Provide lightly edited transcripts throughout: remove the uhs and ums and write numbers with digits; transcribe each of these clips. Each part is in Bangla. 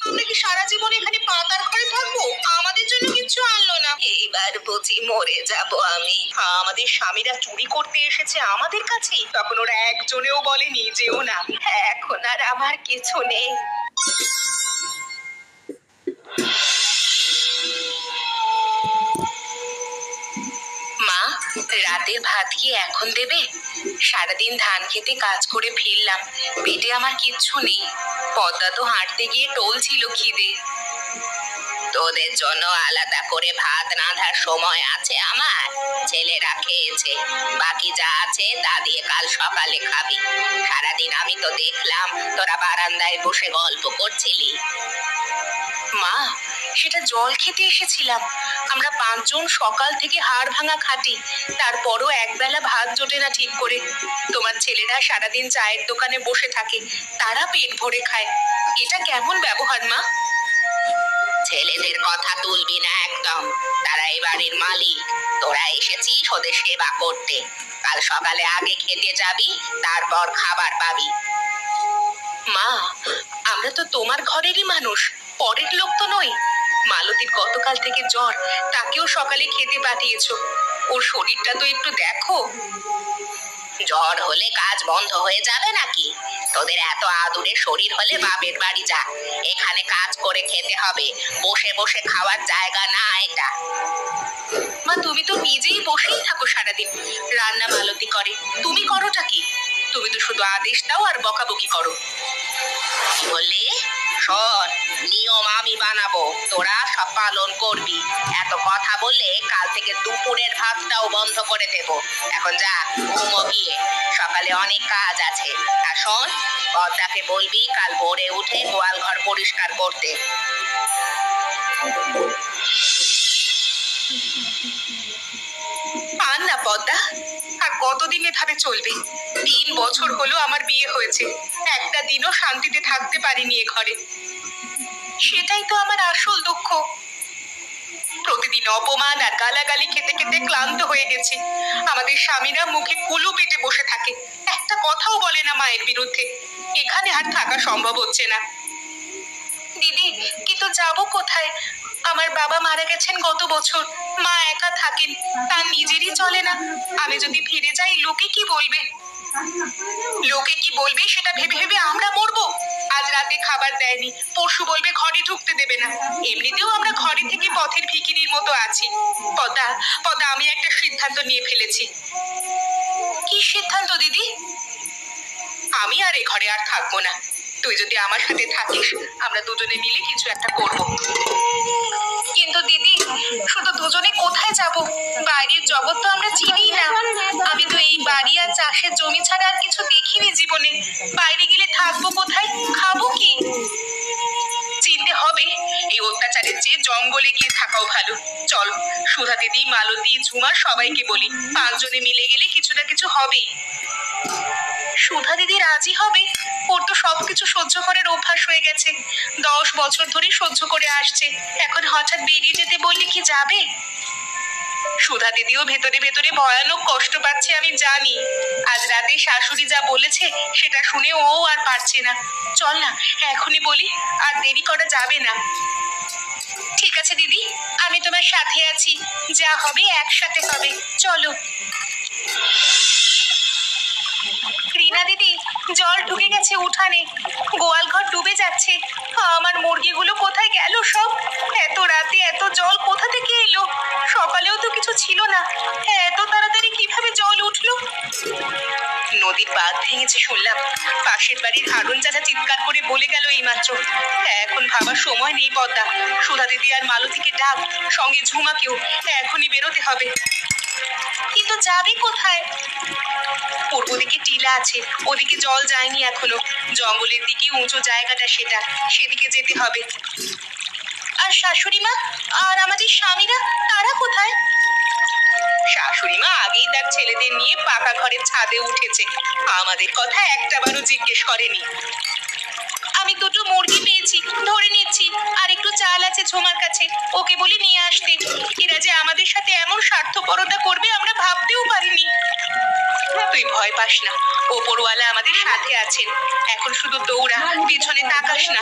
আমরা কি সারা জীবন এখানে পাতার ঘরে থাকবো? আমাদের জন্য কিছু আনলো না। এইবার বুঝি মরে যাব আমি। আমাদের স্বামীরা চুরি করতে এসেছে আমাদের কাছেই, তখন ওরা একজনেও বলেনি যেও না। এখন আর আমার কিছু নেই। মা, রাতের ভাত কি এখন দেবে? সারাদিন ধান খেতে কাজ করে ফিরলাম, পেটে আমার কিচ্ছু নেই। পদ্মা তো হাঁটতে গিয়ে টলছিল খিদে। তোদের জন্য আলাদা করে ভাত রাঁধার সময় আছে আমার? ছেলেরা খেয়েছে, বাকি যা আছে তা দিয়ে কাল সকালে খাবি। সারাদিন আমি তো দেখলাম তোরা বারান্দায় বসে গল্প করছিলি। মা, সেটা জল খেতে এসেছিলাম। আমরা 5 জন সকাল থেকে হাড় ভাঙা খাটি, তারপরও একবেলা ভাত জোটে না ঠিক করে। তোমার ছেলেরা সারাদিন চায়ের দোকানে বসে থাকে, তারা পেট ভরে খায়। এটা কেমন ব্যবহার মা? ছেলেদের কথা তুলবি না একদম, তারা এই বাড়ির মালিক। তোরা এসেছিস ওদের সেবা করতে। কাল সকালে আগে খেতে যাবি, তারপর খাবার পাবি। মা, আমরা তো তোমার ঘরেরই মানুষ, পরের লোক তো নই। মালতীর গতকাল থেকে জ্বর, তাকেও সকালে খেতে পাঠিয়েছো। ওর শরীরটা তো একটু দেখো। জ্বর হলে কাজ বন্ধ হয়ে যাবে নাকি? তোদের এত আদুরে শরীর হলে বাপের বাড়ি যা, এখানে কাজ করে খেতে হবে। বসে বসে খাওয়ার জায়গা না এটা। মা, তুমি তো নিজেই বসেই থাকো সারাদিন, রান্না মালতী করে, তুমি করোটা কি? তুমি তো শুধু আদেশ দাও আর বকাবকি করো। কি বললে? শোন, নিয়ম আমি বানাবো, তোরা সব পালন করবি। এত কথা বললে কাল থেকে দুপুরের ভাতটাও বন্ধ করে দেব। এখন যা, ঘুমো গিয়ে, সকালে অনেক কাজ আছে। আর শোন, পদ্মাকে বলবি কাল ভোরে উঠে গোয়াল ঘর পরিষ্কার করতে। আর না পদ্মা, আর কতদিন এভাবে চলবে? 3 বছর হলো আমার বিয়ে হয়েছে, একটা দিনও শান্তিতে থাকতে পারিনি এ ঘরে। সেটাই তো আমার আসল দুঃখ। প্রতিদিন অপমান আর গালাগালি খেতে খেতে ক্লান্ত হয়ে গেছি। আমাদের স্বামীরা মুখে কুলু পেটে বসে থাকে, একটা কথাও বলে না মায়ের বিরুদ্ধে। এখানে আর থাকা সম্ভব হচ্ছে না। দিদি, কিন্তু যাবো কোথায়? আমার বাবা মারা গেছেন গত বছর, মা একা থাকেন, তার নিজেরই চলে না। আমি যদি ফিরে যাই লোকে কি বলবে? লোকে কি বলবে সেটা ভেবে ভেবে আমরা মরবো। আজ রাতে খাবার দেয়নি, পরশু বলবে ঘরে ঢুকতে দেবে না। এমনিতেও আমরা ঘরে থেকে পথের ভিখিরির মতো আছি। পদ্মা, পদ্মা, আমি একটা সিদ্ধান্ত নিয়ে ফেলেছি। কি সিদ্ধান্ত দিদি? আমি আর এ ঘরে আর থাকবো না। তুই যদি আমার সাথে থাকিস, আমরা দুজনে মিলে কিছু একটা করব। কিন্তু দিদি, শুধু দুজনে কোথায় যাব? বাইরের জগৎ তো আমরা চিনিই না। আমি তো এই বাড়ি আর চাষের জমি ছাড়া আর কিছু দেখিনি জীবনে। বাইরে গেলে থাকবো কোথায়, খাবো কি? চিনতে হবে, এই অত্যাচারের চেয়ে জঙ্গলে গিয়ে থাকাও ভালো। চল, সুধা দিদি, মালতী, ঝুমা সবাইকে বলি, 5 জনে মিলে গেলে কিছু না কিছু হবেই। সুধা দিদি রাজি হবে? ওর তো সবকিছু সহ্য করার অভ্যাস হয়ে গেছে, 10 বছর ধরে সহ্য করে আসছে। এখন হঠাৎ বেরিয়ে যেতে বললে কি যাবে? সুধা দিদিও ভেতরে ভেতরে ভয়ানক কষ্ট পাচ্ছে, আমি জানি। আজ রাতে শাশুড়ি যা বলেছে সেটা শুনে ও আর পারছে না। চল না, এখনই বলি, আর দেরি করা যাবে না। ঠিক আছে দিদি, আমি তোমার সাথে আছি, যা হবে একসাথে হবে, চলো। রিনা দিদি, জল ঢুকে গেছে উঠানে, গোয়াল ঘর ডুবে যাচ্ছে। আমার মুরগিগুলো কোথায় গেল সব? এত রাতে এত জল কোথা থেকে এলো? সকালেও তো কিছু ছিল না, এত তাড়াতাড়ি কিভাবে জল উঠলো? নদীর বাঁধ ভেঙেছে শুনলাম, পাশের বাড়ির হারুন চাচা চিৎকার করে বলে গেল এইমাত্র। এখন ভাবার সময় নেই পদ্মা, সুধা দিদি আর মালতীকে ডাক, সঙ্গে ঝুমাকেও। এখনই বেরোতে হবে। কিন্তু যাবে কোথায়? পূর্ব দিকে টিলা আছে, ওদিকে জল যায়নি এখনো। জঙ্গলের দিকে উঁচু জায়গাটা, সেদিকে যেতে হবে। আর শাশুড়ি মা আর আমাদের স্বামীরা, তারা কোথায়? শাশুড়ি মা আগেই তার ছেলেদের নিয়ে পাকা ঘরের ছাদে উঠেছে, আমাদের কথা একটাবারও জিজ্ঞেস করেনি। আমি 2টো মুরগি পেয়েছি, ধরে নিচ্ছি। আর একটু চাল আছে ঝোমার কাছে, ওকে বলি নিয়ে আসতে। এরা যে আমাদের সাথে এমন স্বার্থপরতা করবে আমরা ভাবতেও পারিনি। তুই ভয় পাস না, ওপরওয়ালা আমাদের সাথে আছেন। এখন শুধু দৌড়া, পিছনে তাকাস না।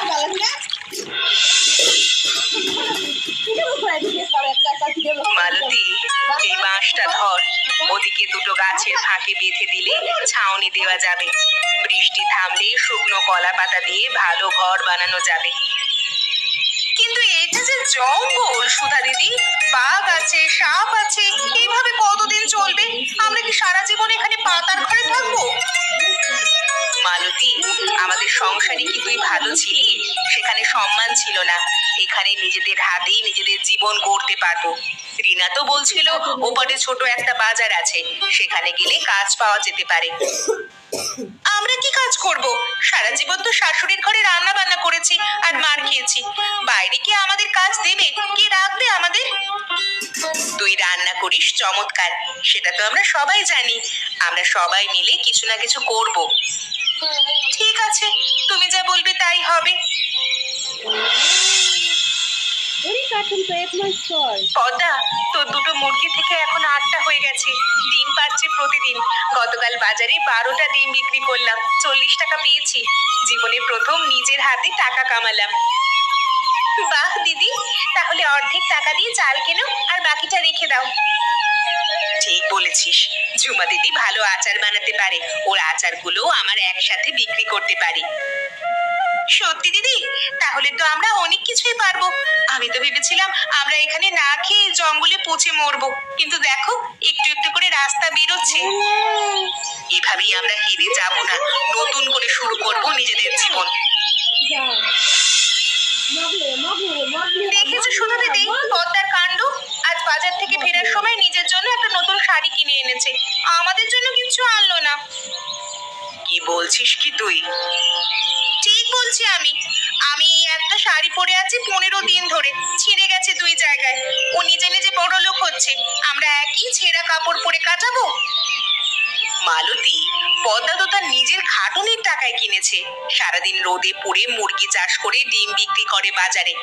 দুটো গাছের ফাঁকে বেঁধে দিলে ছাউনি দেওয়া যাবে। বৃষ্টি থামলে শুকনো কলা পাতা দিয়ে ভালো ঘর বানানো যাবে। কিন্তু এটা যে জঙ্গল সুধা দিদি, বাঘ আছে, সাপ আছে, এইভাবে কতদিন চলবে? আমরা কি সারা জীবন এখানে পাতার ঘরে থাকবো? মালতী, আমাদের সংসারে কি তুই ভালো ছিলি? সেখানে সম্মান ছিল না। এখানে নিজেদের হাতেই নিজেদের জীবন গড়তে পারবো। রিনা তো বলছিল ওপারে ছোট একটা বাজার আছে, সেখানে গেলে কাজ পাওয়া যেতে পারে। আমরা কি কাজ করব? সারা জীবন তো শাশুড়ির ঘরে রান্না বান্না করেছি আর মার খেয়েছি। বাইরে কি আমাদের কাজ দেবে? কে রাখবে আমাদের? তুই রান্না করিস চমৎকার, সেটা তো আমরা সবাই জানি। আমরা সবাই মিলে কিছু না কিছু করব। ঠিক আছে, তুমি যা বলবে তাই হবে। পদ্মা, তোর দুটো মুরগি থেকে এখন 8টা হয়ে গেছে। ডিম পাচ্ছে প্রতিদিন। গতকাল বাজারে 12টা ডিম বিক্রি করলাম, 40 টাকা পেয়েছি। জীবনে প্রথম নিজের হাতে টাকা কামালাম। বাহ দিদি, তাহলে অর্ধেক টাকা দিয়ে চাল কেনো আর বাকিটা রেখে দাও। ঠিক বলেছিস, ঝুমা দিদি ভালো আচার বানাতে পারে। ওর আচারগুলো আমার একসাথে বিক্রি করতে পারি। সত্যি দিদি, তাহলে তো আমরা অনেক কিছুই পারবো। আমি তো ভেবেছিলাম আমরা এখানে না খেয়ে জঙ্গলে পচে মরবো, কিন্তু দেখো একটু একটু করে রাস্তা বেরোচ্ছে। এভাবেই আমরা হেরে যাব না, নতুন করে শুরু করব নিজেদের জীবন। দেখেছো শুধু দিদি পদ্মার কাণ্ড? আজ বাজার থেকে ফেরার সময় নিজের জন্য একটা নতুন শাড়ি কিনে এনেছে, আমাদের জন্য কিছু আনলো না। কি বলছিস কি তুই? ঠিক বলছি আমি। আমি একটা শাড়ি পরে আছি 15 দিন ধরে, ছিঁড়ে গেছে 2 জায়গায়। ও নিজে নিজে বড় লোক হচ্ছে, আমরা একই ছেঁড়া কাপড় পরে কাটাবো? মালতী, পদ্মা তো তার নিজের খাটুনির টাকায় কিনেছে। সারাদিন রোদে পুড়ে মুরগি চাষ করে ডিম বিক্রি করে বাজারে।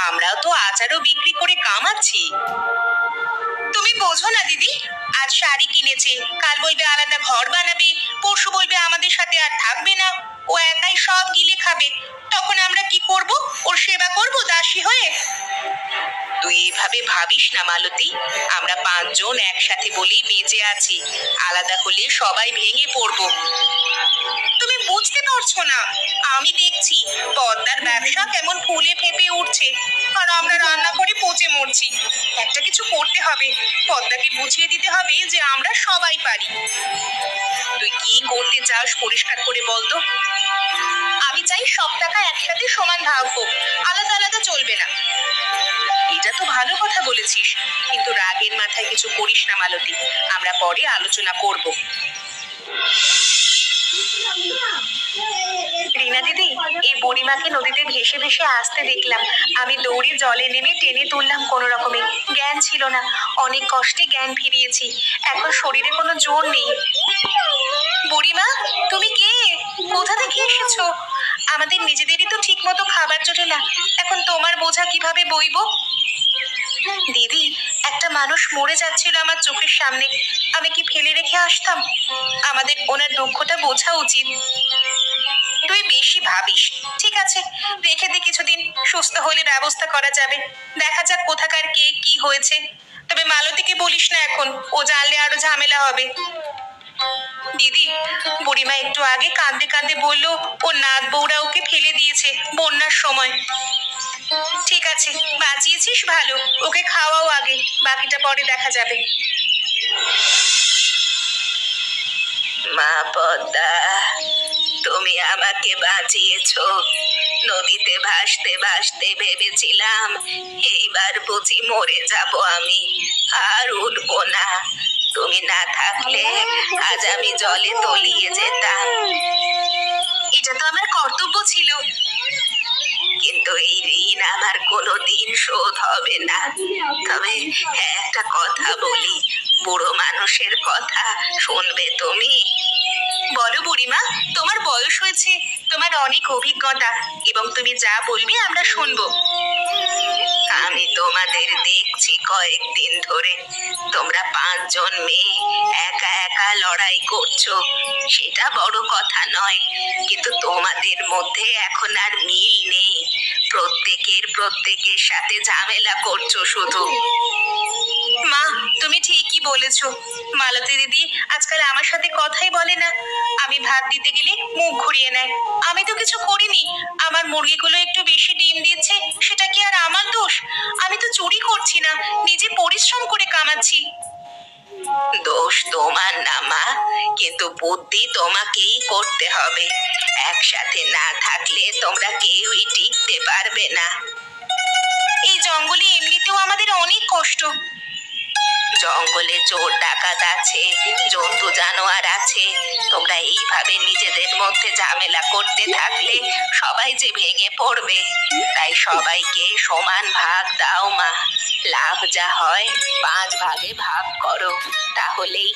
আমরাও তো আচারও বিক্রি করে কামাচ্ছি। তুমি বোঝো না দিদি, আজ শাড়ি কিনেছে, কাল বলবে আলাদা ঘর বানাবে, পরশু বলবে আমাদের সাথে আর থাকবে না। ও একাই সব গিলে খাবে। তখন আমরা কি করব? ওর সেবা করব দাসী হয়ে? তুই এভাবে ভাবিস না মালতী, আমরা 5 জন একসাথে বলেই বেঁচে আছি। আলাদা হলে সবাই ভেঙে পড়বো। তুমি বুঝতে পারছো না? আমি দেখছি পদ্মার ব্যবসা কেমন ফুলে ফেপে উঠছে, আর আমরা রান্না করে পচে মরছি। একটা কিছু করতে হবে, পদ্মাকে বুঝিয়ে দিতে হবে যে আমরা সবাই পারি। তুই কি করতে চাস পরিষ্কার করে বলতো? আমি চাই সব টাকা একসাথে সমান ভাগ হোক, আলাদা আলাদা চলবে না। এটা তো ভালো কথা বলেছিস, কিন্তু রাগের মাথায় কিছু করিস না মালতী, আমরা পরে আলোচনা করব। রিনা দিদি, এই বুড়িমাকে নদীতে ভেসে ভেসে আসতে দেখলাম। আমি দৌড়ে জলে নেমে টেনে তুললাম কোনো রকমে। জ্ঞান ছিল না, অনেক কষ্টে জ্ঞান ফিরিয়েছি। এখন শরীরে কোনো জোর নেই। বুড়িমা, তুমি কে? কোথা থেকে এসেছো? আমাদের নিজেদেরই তো ঠিক মতো খাবার জোটে না, এখন তোমার বোঝা কিভাবে বইবো? দিদি, একটা মানুষ মরে যাচ্ছিল আমার চোখের সামনে, আমি কি ফেলে রেখে আসতাম? আমাদের ওনার দুঃখটা বোঝা উচিত। তুই বেশি ভাবিস। ঠিক আছে, রেখে দে কিছুদিন, সুস্থ হলে ব্যবস্থা করা যাবে। দেখা যাক কোথাকার কে কি হয়েছে। তবে মালতীকে বলিস না এখন, ও জানলে আরো ঝামেলা হবে। দিদি, বুড়িমা একটু আগে কাঁদতে কাঁদতে বললো ও নাত বউরা ওকে ফেলে দিয়েছে বন্যার সময়। ঠিক আছে, বাঁচিয়েছিস ভালো, ওকে খাওয়াও আগে, বাকিটা পরে দেখা যাবে। মা পদ্মা, তুমি আমাকে বাঁচিয়েছো। নদীতে ভাসতে ভাসতে ভেবেছিলাম এইবার বুঝি মরে যাব আমি, আর উঠবো না। তুমি না থাকলে আজ আমি জলে তলিয়ে যেতাম। এটা তো আমার কর্তব্য ছিল, কিন্তু এই ঋণ আমার কোনোদিন শোধ হবে না। তবে একটা কথা বলি, বুড়ো মানুষের কথা শুনবে তুমি? বলো বুড়িমা, তোমার বয়স হয়েছে, তোমার অনেক অভিজ্ঞতা, এবং তুমি যা বলবে আমরা শুনবো। আমি তোমাদের দেখছি কয়েকদিন ধরে তোমরা 5 জন মেয়ে একা একা লড়াই করছো, সেটা বড় কথা নয়, কিন্তু তোমাদের মধ্যে এখন আর মিল নেই। প্রত্যেকের সাথে ঝামেলা করছো শুধু। মা, তুমি ঠিকই বলেছো। মালতী দিদি আজকাল আমার সাথে কথাই বলে না। আমি ভাত দিতে গেলে মুখ ঘুরিয়ে নেয়। আমি তো কিছু করিনি। আমার মুরগিগুলো একটু বেশি ডিম দিচ্ছে, সেটা কি আর আমার দোষ? আমি তো চুরি করছি না, নিজে পরিশ্রম করে কামাচ্ছি। দোষ তোমার না মা, কিন্তু বুদ্ধি তোমাকেই করতে হবে। একসাথে না থাকলে তোমরা কেউই টিকতে পারবে না। এই জঙ্গলে এমনিতেও আমাদের অনেক কষ্ট। জঙ্গলে চোর ডাকাত আছে, জন্তু জানোয়ার আছে, তোমরা এইভাবে নিজেদের মধ্যে ঝামেলা করতে থাকলে সবাই যে ভেঙে পড়বে। তাই সবাইকে সমান ভাগ দাও মা, লাভ যা হয় 5 ভাগে ভাগ করো, তাহলেই